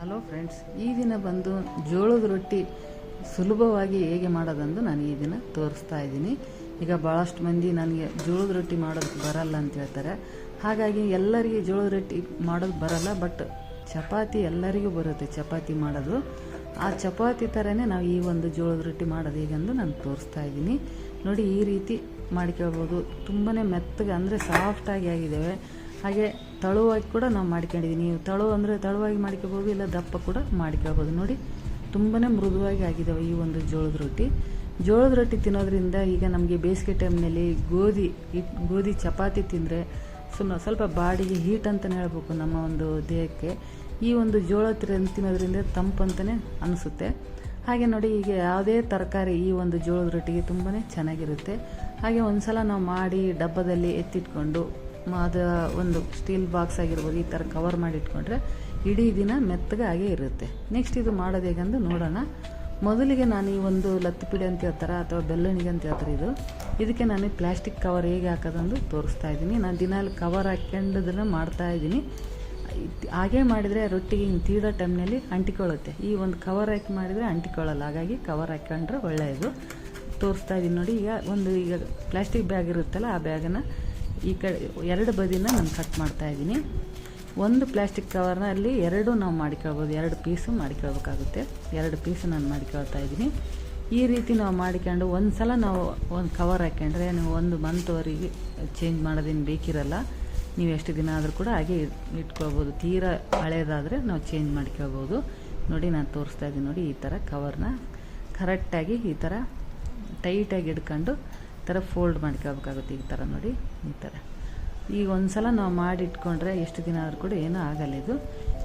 Hello friends, ಈ ದಿನ ಬಂದು ಜೋಳದ ರೊಟ್ಟಿ ಸುಲಭವಾಗಿ ಹೇಗೆ ಮಾಡೋದಂದು ನಾನು ಈ ದಿನ ತೋರಿಸ್ತಾ ಇದ್ದೀನಿ. ಈಗ ಭಾಳಷ್ಟು ಮಂದಿ ನನಗೆ ಜೋಳದ ರೊಟ್ಟಿ ಮಾಡೋದಕ್ಕೆ ಬರಲ್ಲ ಅಂತ ಹೇಳ್ತಾರೆ. ಹಾಗಾಗಿ ಎಲ್ಲರಿಗೆ ಜೋಳದ ರೊಟ್ಟಿ ಮಾಡೋದು ಬರಲ್ಲ, ಬಟ್ ಚಪಾತಿ ಎಲ್ಲರಿಗೂ ಬರುತ್ತೆ ಚಪಾತಿ ಮಾಡೋದು. ಆ ಚಪಾತಿ ಥರನೇ ನಾವು ಈ ಒಂದು ಜೋಳದ ರೊಟ್ಟಿ ಮಾಡೋದು ಹೇಗೆಂದು ನಾನು ತೋರಿಸ್ತಾ ಇದ್ದೀನಿ. ನೋಡಿ, ಈ ರೀತಿ ಮಾಡ್ಕೊಳ್ಬೋದು. ತುಂಬಾ ಮೆತ್ತಗೆ ಅಂದರೆ ಸಾಫ್ಟಾಗಿ ಆಗಿದ್ದಾವೆ. ಹಾಗೆ ತಳುವಾಗಿ ಕೂಡ ನಾವು ಮಾಡ್ಕೊಂಡಿದ್ದೀನಿ. ನೀವು ತಳುವಾಗಿ ಮಾಡ್ಕೋಬೋದು, ಇಲ್ಲ ದಪ್ಪ ಕೂಡ ಮಾಡ್ಕೊಳ್ಬೋದು. ನೋಡಿ, ತುಂಬಾ ಮೃದುವಾಗಿ ಆಗಿದ್ದಾವೆ ಈ ಒಂದು ಜೋಳದ ರೊಟ್ಟಿ ತಿನ್ನೋದ್ರಿಂದ ಈಗ ನಮಗೆ ಬೇಸಿಗೆ ಟೈಮ್ನಲ್ಲಿ ಗೋಧಿ ಚಪಾತಿ ತಿಂದರೆ ಸ್ವಲ್ಪ ಬಾಡಿಗೆ ಹೀಟ್ ಅಂತಲೇ ಹೇಳ್ಬೇಕು ನಮ್ಮ ಒಂದು ದೇಹಕ್ಕೆ. ಈ ಒಂದು ಜೋಳ ತಿನ್ನೋದ್ರಿಂದ ತಂಪಂತಲೇ ಅನಿಸುತ್ತೆ. ಹಾಗೆ ನೋಡಿ, ಈಗ ಯಾವುದೇ ತರಕಾರಿ ಈ ಒಂದು ಜೋಳದ ರೊಟ್ಟಿಗೆ ತುಂಬಾ ಚೆನ್ನಾಗಿರುತ್ತೆ. ಹಾಗೆ ಒಂದು ಸಲ ನಾವು ಮಾಡಿ ಡಬ್ಬದಲ್ಲಿ ಎತ್ತಿಟ್ಕೊಂಡು ಅದು ಒಂದು ಸ್ಟೀಲ್ ಬಾಕ್ಸ್ ಆಗಿರ್ಬೋದು, ಈ ಥರ ಕವರ್ ಮಾಡಿ ಇಟ್ಕೊಂಡ್ರೆ ಇಡೀ ದಿನ ಮೆತ್ತಗೆ ಹಾಗೆ ಇರುತ್ತೆ. ನೆಕ್ಸ್ಟ್ ಇದು ಮಾಡೋದು ಹೇಗಂದು ನೋಡೋಣ. ಮೊದಲಿಗೆ ನಾನು ಈ ಒಂದು ಲತ್ತಿಪಿಡಿ ಅಂತ ಹೇಳ್ತಾರೆ ಅಥವಾ ಬೆಲ್ಲಣಿಗೆ ಅಂತ ಹೇಳ್ತಾರೆ, ಇದಕ್ಕೆ ನಾನು ಪ್ಲಾಸ್ಟಿಕ್ ಕವರ್ ಹೇಗೆ ಹಾಕೋದಂದು ತೋರಿಸ್ತಾ ಇದ್ದೀನಿ. ನಾನು ದಿನಾಲು ಕವರ್ ಹಾಕ್ಕೊಂಡದನ್ನು ಮಾಡ್ತಾಯಿದ್ದೀನಿ. ಹಾಗೆ ಮಾಡಿದರೆ ರೊಟ್ಟಿಗೆ ಹಿಂಗೆ ತೀಡೋ ಟೈಮ್ನಲ್ಲಿ ಅಂಟಿಕೊಳ್ಳುತ್ತೆ. ಈ ಒಂದು ಕವರ್ ಹಾಕಿ ಮಾಡಿದರೆ ಅಂಟಿಕೊಳ್ಳಲ್ಲ. ಹಾಗಾಗಿ ಕವರ್ ಹಾಕ್ಕೊಂಡ್ರೆ ಒಳ್ಳೆಯದು. ತೋರಿಸ್ತಾ ಇದ್ದೀನಿ ನೋಡಿ. ಈಗ ಪ್ಲಾಸ್ಟಿಕ್ ಬ್ಯಾಗ್ ಇರುತ್ತಲ್ಲ, ಆ ಬ್ಯಾಗನ್ನು ಈ ಕಡೆ ಎರಡು ಬದಿನ ನಾನು ಕಟ್ ಮಾಡ್ತಾಯಿದ್ದೀನಿ. ಒಂದು ಪ್ಲಾಸ್ಟಿಕ್ ಕವರ್ನ ಅಲ್ಲಿ ಎರಡು ನಾವು ಮಾಡಿಕೊಳ್ಬೋದು, 2 ಪೀಸು ಮಾಡಿಕೊಳ್ಬೇಕಾಗುತ್ತೆ. 2 ಪೀಸು ನಾನು ಮಾಡಿಕೊಳ್ತಾ ಇದ್ದೀನಿ. ಈ ರೀತಿ ನಾವು ಮಾಡಿಕೊಂಡು ಒಂದು ಸಲ ನಾವು ಒಂದು ಕವರ್ ಹಾಕ್ಕೊಂಡ್ರೆ ನೀವು 1 ಮಂತ್ವರೆಗೆ ಚೇಂಜ್ ಮಾಡೋದೇನು ಬೇಕಿರಲ್ಲ. ನೀವು ಎಷ್ಟು ದಿನ ಆದರೂ ಕೂಡ ಹಾಗೆ ಇಟ್ಕೊಳ್ಬೋದು. ತೀರಾ ಹಳೇದಾದರೆ ನಾವು ಚೇಂಜ್ ಮಾಡ್ಕೊಳ್ಬೋದು. ನೋಡಿ, ನಾನು ತೋರಿಸ್ತಾ ಇದ್ದೀನಿ ನೋಡಿ. ಈ ಥರ ಕವರ್ನ ಕರೆಕ್ಟಾಗಿ ಈ ಥರ ಟೈಟಾಗಿ ಹಿಡ್ಕೊಂಡು ಈ ಥರ ಫೋಲ್ಡ್ ಮಾಡ್ಕೊಳ್ಬೇಕಾಗುತ್ತೆ. ಈ ಥರ ನೋಡಿ, ಈ ಥರ ಈಗ ಒಂದು ಸಲ ನಾವು ಮಾಡಿ ಇಟ್ಕೊಂಡ್ರೆ ಎಷ್ಟು ದಿನ ಆದರೂ ಕೂಡ ಏನೂ ಆಗಲ್ಲ. ಇದು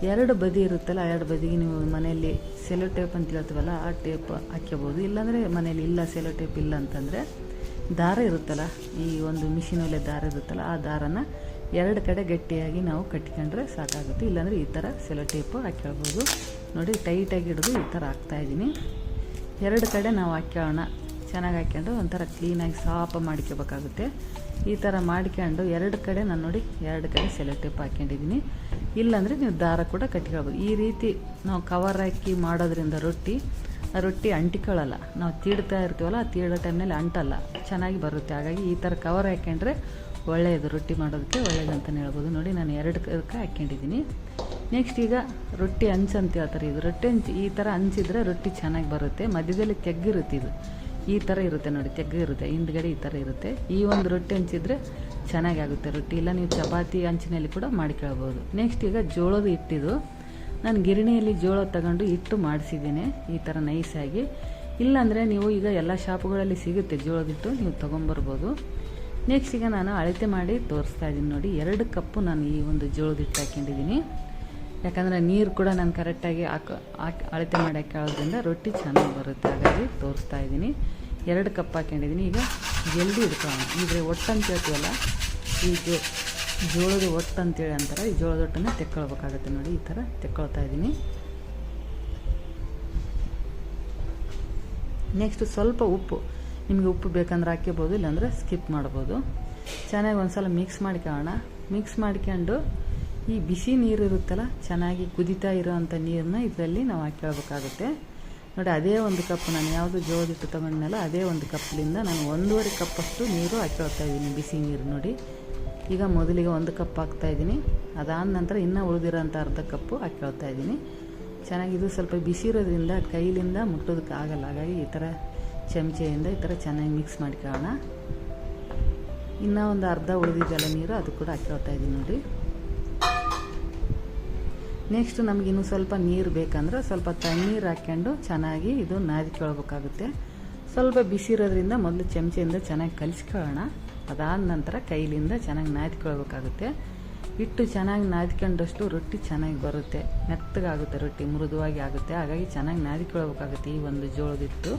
2 ಬದಿ ಇರುತ್ತಲ್ಲ, 2 ಬದಿಗೆ ನೀವು ಮನೆಯಲ್ಲಿ ಸೆಲೋ ಟೇಪ್ ಅಂತ ಹೇಳ್ತೀವಲ್ಲ, ಆ ಟೇಪ್ ಹಾಕ್ಕೋಬೋದು. ಇಲ್ಲಾಂದರೆ ಮನೇಲಿ ಇಲ್ಲ, ಸೆಲೋ ಟೇಪ್ ಇಲ್ಲ ಅಂತಂದರೆ ದಾರ ಇರುತ್ತಲ್ಲ, ಈ ಒಂದು ಮಿಷಿನಲ್ಲೇ ದಾರ ಇರುತ್ತಲ್ಲ, ಆ ದಾರನ 2 ಕಡೆ ಗಟ್ಟಿಯಾಗಿ ನಾವು ಕಟ್ಕೊಂಡ್ರೆ ಸಾಕಾಗುತ್ತೆ. ಇಲ್ಲಾಂದರೆ ಈ ಥರ ಸೆಲೋ ಟೇಪು ಹಾಕ್ಕೊಳ್ಬೋದು. ನೋಡಿ, ಟೈಟಾಗಿ ಹಿಡಿದು ಈ ಥರ ಹಾಕ್ತಾಯಿದ್ದೀನಿ. 2 ಕಡೆ ನಾವು ಹಾಕ್ಕೊಳ್ಳೋಣ. ಚೆನ್ನಾಗಿ ಹಾಕ್ಕೊಂಡು ಒಂಥರ ಕ್ಲೀನಾಗಿ ಸಾಪ ಮಾಡ್ಕೋಬೇಕಾಗುತ್ತೆ. ಈ ಥರ ಮಾಡ್ಕೊಂಡು 2 ಕಡೆ ನಾನು ನೋಡಿ 2 ಕಡೆ ಸೆಲೋ ಟೇಪ್ ಹಾಕ್ಕೊಂಡಿದ್ದೀನಿ. ಇಲ್ಲಾಂದರೆ ನೀವು ದಾರ ಕೂಡ ಕಟ್ಕೊಳ್ಬೋದು. ಈ ರೀತಿ ನಾವು ಕವರ್ ಹಾಕಿ ಮಾಡೋದ್ರಿಂದ ರೊಟ್ಟಿ ಅಂಟಿಕೊಳ್ಳಲ್ಲ. ನಾವು ತೀಡ್ತಾ ಇರ್ತೀವಲ್ಲ, ಆ ತೀಡೋ ಟೈಮ್ನಲ್ಲಿ ಅಂಟಲ್ಲ, ಚೆನ್ನಾಗಿ ಬರುತ್ತೆ. ಹಾಗಾಗಿ ಈ ಥರ ಕವರ್ ಹಾಕ್ಕೊಂಡ್ರೆ ಒಳ್ಳೆಯದು, ರೊಟ್ಟಿ ಮಾಡೋದಕ್ಕೆ ಒಳ್ಳೆಯದು ಅಂತಲೇ ಹೇಳ್ಬೋದು. ನೋಡಿ, ನಾನು 2 ಹಾಕ್ಕೊಂಡಿದ್ದೀನಿ. ನೆಕ್ಸ್ಟ್ ಈಗ ರೊಟ್ಟಿ ಹಂಚು ಅಂತ ಹೇಳ್ತಾರೆ. ಇದು ರೊಟ್ಟಿ ಹಂಚು ಈ ಥರ ಹಂಚಿದ್ರೆ ರೊಟ್ಟಿ ಚೆನ್ನಾಗಿ ಬರುತ್ತೆ. ಮಧ್ಯದಲ್ಲಿ ತೆಗ್ಗಿರುತ್ತೆ. ಇದು ಈ ಥರ ಇರುತ್ತೆ ನೋಡಿ, ತೆಗ್ಗಿರುತ್ತೆ. ಹಿಂದ್ಗಡೆ ಈ ಥರ ಇರುತ್ತೆ. ಈ ಒಂದು ರೊಟ್ಟಿ ಹಂಚಿದ್ರೆ ಚೆನ್ನಾಗಿ ಆಗುತ್ತೆ ರೊಟ್ಟಿ. ಇಲ್ಲ ನೀವು ಚಪಾತಿ ಹಂಚಿನಲ್ಲಿ ಕೂಡ ಮಾಡಿಕೊಳ್ಬೋದು. ನೆಕ್ಸ್ಟ್ ಈಗ ಜೋಳದ ಹಿಟ್ಟಿದು ನಾನು ಗಿರಣಿಯಲ್ಲಿ ಜೋಳ ತಗೊಂಡು ಹಿಟ್ಟು ಮಾಡಿಸಿದ್ದೀನಿ ಈ ಥರ ನೈಸಾಗಿ. ಇಲ್ಲಾಂದರೆ ನೀವು ಈಗ ಎಲ್ಲ ಶಾಪುಗಳಲ್ಲಿ ಸಿಗುತ್ತೆ ಜೋಳದ ಹಿಟ್ಟು, ನೀವು ತೊಗೊಂಬರ್ಬೋದು. ನೆಕ್ಸ್ಟ್ ಈಗ ನಾನು ಅಳತೆ ಮಾಡಿ ತೋರಿಸ್ತಾ ಇದ್ದೀನಿ ನೋಡಿ. 2 ಕಪ್ಪು ನಾನು ಈ ಒಂದು ಜೋಳದ ಹಿಟ್ಟು ಹಾಕ್ಕೊಂಡಿದ್ದೀನಿ. ಯಾಕಂದರೆ ನೀರು ಕೂಡ ನಾನು ಕರೆಕ್ಟಾಗಿ ಅಳತೆ ಮಾಡಿ ಹಾಕೋದ್ರಿಂದ ರೊಟ್ಟಿ ಚೆನ್ನಾಗಿ ಬರುತ್ತೆ. ಹಾಗಾಗಿ ತೋರಿಸ್ತಾ ಇದ್ದೀನಿ. 2 ಕಪ್ ಹಾಕ್ಕೊಂಡಿದ್ದೀನಿ. ಈಗ ಜಲ್ದಿ ಹಿಡ್ಕೊಳ್ಳೋಣ. ಈಗ ಒಟ್ಟು ಅಂತ ಹೇಳ್ತೀವಲ್ಲ, ಈ ಜೋಳದ ಒಟ್ಟು ಅಂತೇಳಿ ಅಂತಾರೆ. ಈ ಜೋಳದ ಒಟ್ಟನ್ನು ತೆಕ್ಕೊಳ್ಬೇಕಾಗುತ್ತೆ ನೋಡಿ. ಈ ಥರ ತೆಕ್ಕೊಳ್ತಾ ಇದ್ದೀನಿ. ನೆಕ್ಸ್ಟ್ ಸ್ವಲ್ಪ ಉಪ್ಪು, ನಿಮಗೆ ಉಪ್ಪು ಬೇಕಂದ್ರೆ ಹಾಕ್ಕೋಬೋದು, ಇಲ್ಲಾಂದರೆ ಸ್ಕಿಪ್ ಮಾಡ್ಬೋದು. ಚೆನ್ನಾಗಿ ಒಂದು ಸಲ ಮಿಕ್ಸ್ ಮಾಡ್ಕೊಳ್ಳೋಣ. ಮಿಕ್ಸ್ ಮಾಡ್ಕೊಂಡು ಈ ಬಿಸಿ ನೀರು ಇರುತ್ತಲ್ಲ, ಚೆನ್ನಾಗಿ ಕುದೀತಾ ಇರೋವಂಥ ನೀರನ್ನ ಇದರಲ್ಲಿ ನಾವು ಹಾಕ್ಕೊಳ್ಬೇಕಾಗುತ್ತೆ ನೋಡಿ. ಅದೇ 1 ಕಪ್ ನಾನು ಯಾವುದು ಜೋಳದ ಹಿಟ್ಟು ತೊಗೊಂಡ್ನಲ್ಲ, ಅದೇ 1 ಕಪ್ಲಿಂದ ನಾನು 1.5 ಕಪ್ಪಷ್ಟು ನೀರು ಹಾಕ್ಕೊಳ್ತಾ ಇದ್ದೀನಿ, ಬಿಸಿ ನೀರು ನೋಡಿ. ಈಗ ಮೊದಲಿಗೆ 1 ಕಪ್ ಹಾಕ್ತಾಯಿದ್ದೀನಿ. ಅದಾದ ನಂತರ ಇನ್ನೂ ಉಳಿದಿರೋಂಥ ಅರ್ಧ ಕಪ್ಪು ಹಾಕ್ಕೊಳ್ತಾ ಇದ್ದೀನಿ. ಚೆನ್ನಾಗಿ ಇದು ಸ್ವಲ್ಪ ಬಿಸಿ ಇರೋದ್ರಿಂದ ಕೈಲಿಂದ ಮುಟ್ಟೋದಕ್ಕೆ ಆಗಲ್ಲ. ಹಾಗಾಗಿ ಈ ಥರ ಚಮಚೆಯಿಂದ ಈ ಥರ ಚೆನ್ನಾಗಿ ಮಿಕ್ಸ್ ಮಾಡ್ಕೊಳ್ಳೋಣ. ಇನ್ನೂ ಒಂದು ಅರ್ಧ ಉಳಿದಿದ್ದೆಲ್ಲ ನೀರು, ಅದು ಕೂಡ ಹಾಕ್ಕೊಳ್ತಾ ಇದ್ದೀನಿ ನೋಡಿ. ನೆಕ್ಸ್ಟ್ ನಮಗಿನ್ನೂ ಸ್ವಲ್ಪ ನೀರು ಬೇಕಂದ್ರೆ ಸ್ವಲ್ಪ ತಣ್ಣೀರು ಹಾಕ್ಕೊಂಡು ಚೆನ್ನಾಗಿ ಇದು ನಾದಿಕೊಳ್ಬೇಕಾಗುತ್ತೆ. ಸ್ವಲ್ಪ ಬಿಸಿ ಇರೋದ್ರಿಂದ ಮೊದಲು ಚಮಚೆಯಿಂದ ಚೆನ್ನಾಗಿ ಕಲಿಸ್ಕೊಳ್ಳೋಣ. ಅದಾದ ನಂತರ ಕೈಲಿಂದ ಚೆನ್ನಾಗಿ ನಾದಿಕೊಳ್ಬೇಕಾಗುತ್ತೆ. ಹಿಟ್ಟು ಚೆನ್ನಾಗಿ ನಾದಿಕೊಂಡಷ್ಟು ರೊಟ್ಟಿ ಚೆನ್ನಾಗಿ ಬರುತ್ತೆ, ಮೆತ್ತಗಾಗುತ್ತೆ ರೊಟ್ಟಿ, ಮೃದುವಾಗಿ ಆಗುತ್ತೆ. ಹಾಗಾಗಿ ಚೆನ್ನಾಗಿ ನಾದಿಕೊಳ್ಬೇಕಾಗುತ್ತೆ ಈ ಒಂದು ಜೋಳದ ಹಿಟ್ಟು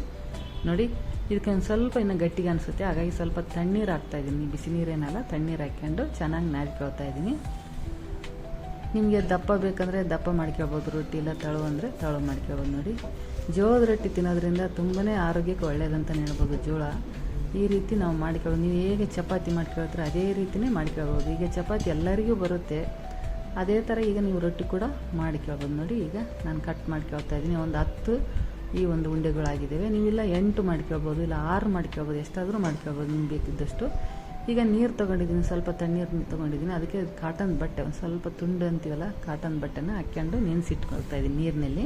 ನೋಡಿ. ಇದಕ್ಕೆ ಒಂದು ಸ್ವಲ್ಪ ಇನ್ನು ಗಟ್ಟಿಗೆ ಅನಿಸುತ್ತೆ. ಹಾಗಾಗಿ ಸ್ವಲ್ಪ ತಣ್ಣೀರು ಹಾಕ್ತಾಯಿದ್ದೀನಿ, ಬಿಸಿ ನೀರೇನಲ್ಲ, ತಣ್ಣೀರು ಹಾಕ್ಕೊಂಡು ಚೆನ್ನಾಗಿ ನಾದಿಕೊಳ್ತಾ ಇದ್ದೀನಿ. ನಿಮಗೆ ದಪ್ಪ ಬೇಕಂದರೆ ದಪ್ಪ ಮಾಡ್ಕೊಳ್ಬೋದು ರೊಟ್ಟಿ, ಇಲ್ಲ ತಳು ಅಂದರೆ ತಳು ಮಾಡ್ಕೊಳ್ಬೋದು ನೋಡಿ. ಜೋಳದ ರೊಟ್ಟಿ ತಿನ್ನೋದ್ರಿಂದ ತುಂಬಾ ಆರೋಗ್ಯಕ್ಕೆ ಒಳ್ಳೆಯದಂತಲೇ ಹೇಳ್ಬೋದು. ಜೋಳ ಈ ರೀತಿ ನಾವು ಮಾಡ್ಕೊಳ್ಬೋದು. ನೀವು ಹೇಗೆ ಚಪಾತಿ ಮಾಡ್ಕೊಳ್ತಾರೆ ಅದೇ ರೀತಿಯೇ ಮಾಡ್ಕೊಳ್ಬೋದು. ಈಗ ಚಪಾತಿ ಎಲ್ಲರಿಗೂ ಬರುತ್ತೆ, ಅದೇ ಥರ ಈಗ ನೀವು ರೊಟ್ಟಿ ಕೂಡ ಮಾಡ್ಕೊಳ್ಬೋದು. ನೋಡಿ ಈಗ ನಾನು ಕಟ್ ಮಾಡ್ಕೊಳ್ತಾ ಇದ್ದೀನಿ. ಒಂದು 10 ಈ ಒಂದು ಉಂಡೆಗಳಾಗಿದ್ದಾವೆ. ನೀವಿಲ್ಲ 8 ಮಾಡ್ಕೊಳ್ಬೋದು, ಇಲ್ಲ 6 ಮಾಡ್ಕೊಳ್ಬೋದು, ಎಷ್ಟಾದರೂ ಮಾಡ್ಕೊಳ್ಬೋದು ನಿಮ್ಗೆ ಬೇಕಿದ್ದಷ್ಟು. ಈಗ ನೀರು ತೊಗೊಂಡಿದ್ದೀನಿ, ಸ್ವಲ್ಪ ತಣ್ಣೀರು ತೊಗೊಂಡಿದ್ದೀನಿ. ಅದಕ್ಕೆ ಕಾಟನ್ ಬಟ್ಟೆ, ಒಂದು ಸ್ವಲ್ಪ ತುಂಡು ಅಂತೀವಲ್ಲ, ಕಾಟನ್ ಬಟ್ಟೆನ ಹಾಕ್ಕೊಂಡು ನೆನೆಸಿಟ್ಕೊಳ್ತಾ ಇದ್ದೀನಿ ನೀರಿನಲ್ಲಿ.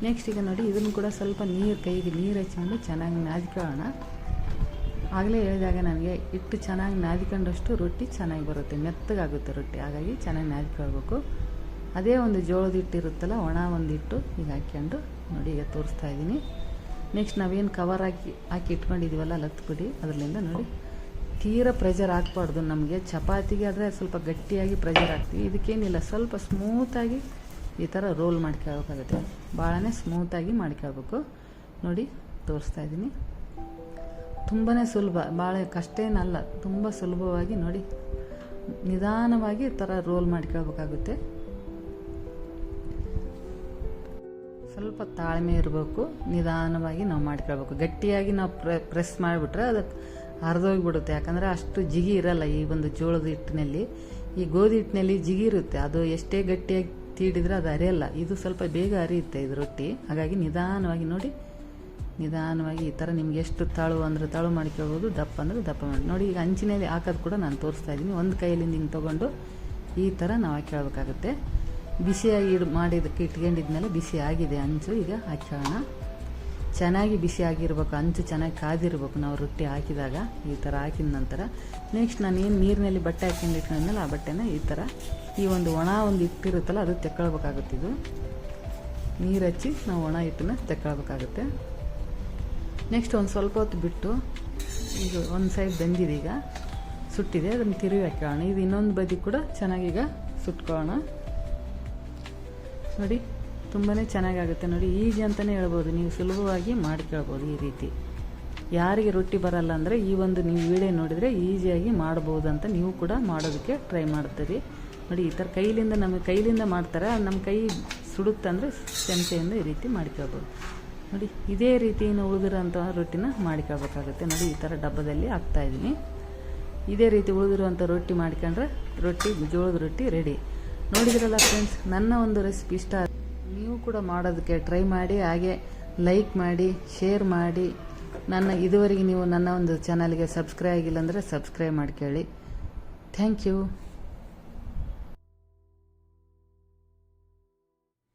ನೆಕ್ಸ್ಟ್ ಈಗ ನೋಡಿ ಇದನ್ನು ಕೂಡ ಸ್ವಲ್ಪ ಕೈಗೆ ನೀರು ಹಚ್ಕೊಂಡು ಚೆನ್ನಾಗಿ ನಾದ್ಕೊಳ್ಳೋಣ. ಆಗಲೇ ಹೇಳಿದಾಗ ನನಗೆ ಹಿಟ್ಟು ಚೆನ್ನಾಗಿ ನಾದಿಕೊಂಡಷ್ಟು ರೊಟ್ಟಿ ಚೆನ್ನಾಗಿ ಬರುತ್ತೆ, ಮೆತ್ತಗಾಗುತ್ತೆ ರೊಟ್ಟಿ. ಹಾಗಾಗಿ ಚೆನ್ನಾಗಿ ನಾದಿಕೊಳ್ಬೇಕು. ಅದೇ ಒಂದು ಜೋಳದ ಹಿಟ್ಟು ಇರುತ್ತಲ್ಲ, ಒಣ ಒಂದು ಹಿಟ್ಟು ಈಗ ಹಾಕ್ಕೊಂಡು ನೋಡಿ ಈಗ ತೋರಿಸ್ತಾ ಇದ್ದೀನಿ. ನೆಕ್ಸ್ಟ್ ನಾವೇನು ಕವರ್ ಹಾಕಿ ಇಟ್ಕೊಂಡಿದ್ದೀವಲ್ಲ ಲತ್ ಪುಡಿ, ಅದರಿಂದ ನೋಡಿ ತೀರ ಪ್ರೆಷರ್ ಹಾಕ್ಬಾರ್ದು. ನಮಗೆ ಚಪಾತಿಗೆ ಆದರೆ ಸ್ವಲ್ಪ ಗಟ್ಟಿಯಾಗಿ ಪ್ರೆಷರ್ ಹಾಕ್ತೀವಿ, ಇದಕ್ಕೇನಿಲ್ಲ, ಸ್ವಲ್ಪ ಸ್ಮೂತಾಗಿ ಈ ಥರ ರೋಲ್ ಮಾಡ್ಕೊಳ್ಬೇಕಾಗುತ್ತೆ. ಭಾಳನೇ ಸ್ಮೂತಾಗಿ ಮಾಡ್ಕೊಳ್ಬೇಕು. ನೋಡಿ ತೋರಿಸ್ತಾ ಇದ್ದೀನಿ. ತುಂಬಾ ಸುಲಭ, ಭಾಳ ಕಷ್ಟ ಏನಲ್ಲ, ತುಂಬ ಸುಲಭವಾಗಿ ನೋಡಿ ನಿಧಾನವಾಗಿ ಈ ಥರ ರೋಲ್ ಮಾಡ್ಕೊಳ್ಬೇಕಾಗುತ್ತೆ. ಸ್ವಲ್ಪ ತಾಳ್ಮೆ ಇರಬೇಕು, ನಿಧಾನವಾಗಿ ನಾವು ಮಾಡ್ಕೊಳ್ಬೇಕು. ಗಟ್ಟಿಯಾಗಿ ನಾವು ಪ್ರೆಸ್ ಮಾಡಿಬಿಟ್ರೆ ಅದಕ್ಕೆ ಹರಿದೋಗಿಬಿಡುತ್ತೆ, ಯಾಕಂದರೆ ಅಷ್ಟು ಜಿಗಿ ಇರಲ್ಲ ಈ ಒಂದು ಜೋಳದ ಹಿಟ್ಟಿನಲ್ಲಿ. ಈ ಗೋಧಿ ಹಿಟ್ಟಿನಲ್ಲಿ ಜಿಗಿ ಇರುತ್ತೆ, ಅದು ಎಷ್ಟೇ ಗಟ್ಟಿಯಾಗಿ ತೀಡಿದ್ರೆ ಅದು ಅರಿಯಲ್ಲ. ಇದು ಸ್ವಲ್ಪ ಬೇಗ ಅರಿಯುತ್ತೆ ಇದು ರೊಟ್ಟಿ. ಹಾಗಾಗಿ ನಿಧಾನವಾಗಿ ನೋಡಿ, ನಿಧಾನವಾಗಿ ಈ ಥರ ನಿಮ್ಗೆ ಎಷ್ಟು ತಾಳು ಅಂದರೆ ತಾಳು ಮಾಡ್ಕೊಳ್ಬೋದು, ದಪ್ಪ ಅಂದರೆ ದಪ್ಪ ಮಾಡಿ. ನೋಡಿ ಈಗ ಹಂಚಿನಲ್ಲಿ ಹಾಕೋದು ಕೂಡ ನಾನು ತೋರಿಸ್ತಾ ಇದ್ದೀನಿ. ಒಂದು ಕೈಯಲ್ಲಿಂದ ಹಿಂಗೆ ತೊಗೊಂಡು ಈ ಥರ ನಾವು ಹಾಕ್ಕೊಳ್ಬೇಕಾಗುತ್ತೆ. ಬಿಸಿಯಾಗಿ ಮಾಡಿದ್ದಕ್ಕೆ ಇಟ್ಕೊಂಡಿದ್ಮೇಲೆ ಬಿಸಿ ಆಗಿದೆ ಹಂಚು, ಈಗ ಹಾಕ್ಕೊಳ್ಳೋಣ. ಚೆನ್ನಾಗಿ ಬಿಸಿ ಆಗಿರ್ಬೇಕು, ಹಂಚು ಚೆನ್ನಾಗಿ ಕಾದಿರ್ಬೇಕು ನಾವು ರೊಟ್ಟಿ ಹಾಕಿದಾಗ. ಈ ಥರ ಹಾಕಿದ ನಂತರ ನೆಕ್ಸ್ಟ್ ನಾನು ಏನು ನೀರಿನಲ್ಲಿ ಬಟ್ಟೆ ಹಾಕ್ಕೊಂಡು ಇಟ್ಕೊಂಡ್ಮೇಲೆ ಆ ಬಟ್ಟೆನ ಈ ಥರ ಈ ಒಂದು ಒಣ ಒಂದು ಹಿಟ್ಟಿರುತ್ತಲ್ಲ ಅದು ತೆಕ್ಕೊಳ್ಬೇಕಾಗುತ್ತೆ. ಇದು ನೀರು ಹಚ್ಚಿ ನಾವು ಒಣ ಹಿಟ್ಟನ್ನ ತೆಕ್ಕೊಳ್ಬೇಕಾಗುತ್ತೆ. ನೆಕ್ಸ್ಟ್ ಒಂದು ಸ್ವಲ್ಪ ಹೊತ್ತು ಬಿಟ್ಟು ಈಗ ಒಂದು ಸೈಡ್ ಬೆಂದಿದೆ, ಈಗ ಸುಟ್ಟಿದೆ, ಅದನ್ನು ತಿರುವಿ ಹಾಕೋಣ. ಇದು ಇನ್ನೊಂದು ಬದಿ ಕೂಡ ಚೆನ್ನಾಗೀಗ ಸುಟ್ಕೊಳ್ಳೋಣ. ನೋಡಿ ತುಂಬಾ ಚೆನ್ನಾಗಾಗುತ್ತೆ. ನೋಡಿ ಈಜಿ ಅಂತಲೇ ಹೇಳ್ಬೋದು, ನೀವು ಸುಲಭವಾಗಿ ಮಾಡ್ಕೊಳ್ಬೋದು ಈ ರೀತಿ. ಯಾರಿಗೆ ರೊಟ್ಟಿ ಬರಲ್ಲ ಅಂದರೆ ಈ ಒಂದು ನೀವು ವಿಡಿಯೋ ನೋಡಿದರೆ ಈಸಿಯಾಗಿ ಮಾಡ್ಬೋದು ಅಂತ ನೀವು ಕೂಡ ಮಾಡೋದಕ್ಕೆ ಟ್ರೈ ಮಾಡ್ತೀರಿ. ನೋಡಿ ಈ ಥರ ನಮ್ಮ ಕೈಲಿಂದ ಮಾಡ್ತಾರೆ, ನಮ್ಮ ಕೈ ಸುಡುತ್ತಂದರೆ ಚಮಚೆಯಿಂದ ಈ ರೀತಿ ಮಾಡ್ಕೊಳ್ಬೋದು. ನೋಡಿ ಇದೇ ರೀತಿ ಉಳಿದಿರೋಂಥ ರೊಟ್ಟಿನ ಮಾಡ್ಕೊಳ್ಬೇಕಾಗುತ್ತೆ. ನೋಡಿ ಈ ಥರ ಡಬ್ಬದಲ್ಲಿ ಹಾಕ್ತಾಯಿದ್ದೀನಿ. ಇದೇ ರೀತಿ ಉಳಿದಿರುವಂಥ ರೊಟ್ಟಿ ಮಾಡ್ಕೊಂಡ್ರೆ ಜೋಳದ ರೊಟ್ಟಿ ರೆಡಿ. ನೋಡಿದ್ರಲ್ಲ ಫ್ರೆಂಡ್ಸ್, ನನ್ನ ಒಂದು ರೆಸಿಪಿ ಇಷ್ಟ ನೀವು ಕೂಡ ಮಾಡೋದಕ್ಕೆ ಟ್ರೈ ಮಾಡಿ, ಹಾಗೆ ಲೈಕ್ ಮಾಡಿ, ಶೇರ್ ಮಾಡಿ. ಇದುವರೆಗೆ ನೀವು ನನ್ನ ಒಂದು ಚಾನಲ್ಗೆ ಸಬ್ಸ್ಕ್ರೈಬ್ ಆಗಿಲ್ಲ ಅಂದರೆ ಸಬ್ಸ್ಕ್ರೈಬ್ ಮಾಡ್ಕೊಳ್ಳಿ. Thank you.